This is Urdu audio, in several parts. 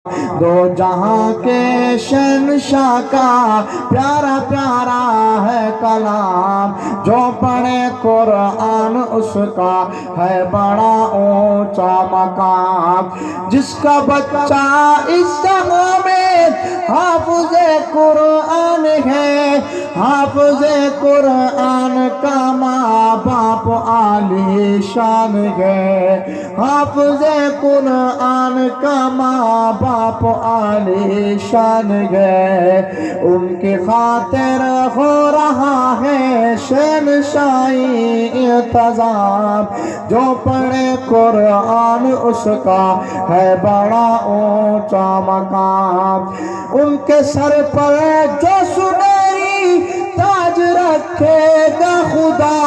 دو جہاں کے شہنشاہ کا پیارا پیارا ہے کلام، جو پڑھے قرآن اس کا ہے بڑا اونچا مقام، جس کا بچہ اس جگہ میں حافظ قرآن ہے، حافظ قرآن کا ماں باپ عالی شان ہے، حافظ قرآن کا ماں باپ عالی شان ہے، ان کی خاطر ہو رہا ہے شہنشاہی انتظام، جو پڑھے قرآن اس کا ہے بڑا اونچا مقام، ان کے سر پر جو سنہری تاج رکھے گا خدا،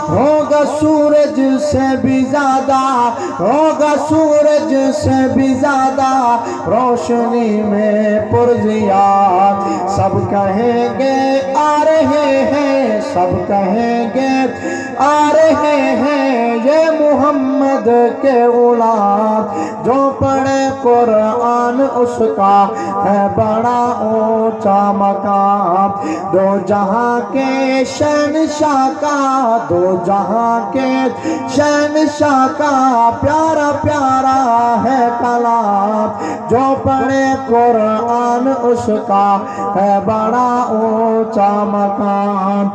ہوگا سورج سے بھی زیادہ، ہوگا سورج سے بھی زیادہ روشنی میں پرضیا، سب کہیں گے آ رہے ہیں، سب کہیں گے آ رہے ہیں یہ محمد کے غلام، جو پڑھے قرآن اس کا ہے بڑا اونچا مقام، دو جہاں کے شہنشاہ کا، دو جہاں کے شہنشاہ کا پیارا پیارا ہے کلام، جو پڑھے قرآن اس کا ہے بڑا اونچا مقام،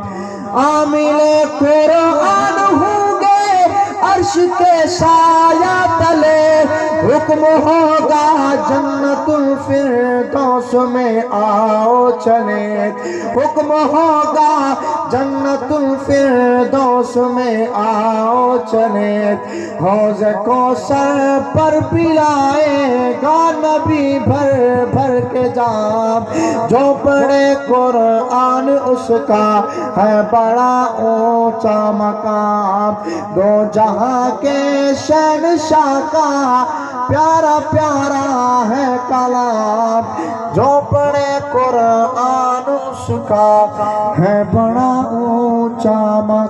عامل قرآن ہوں گے عرش کے سایہ تلے، حکم ہوگا جنت الفردوس میں آؤ چلے، حکم ہوگا جنت الفردوس میں آؤ چلے، حوض کوثر پر پلائے گا نبی بھر بھر کے جام، جو پڑھے قرآن اس کا ہے بڑا اونچا مقام، دو جہاں کے شہنشاہ کا پیارا پیارا ہے کلام، جو پڑھے قرآن اس کا ہے بڑا اونچا مقام۔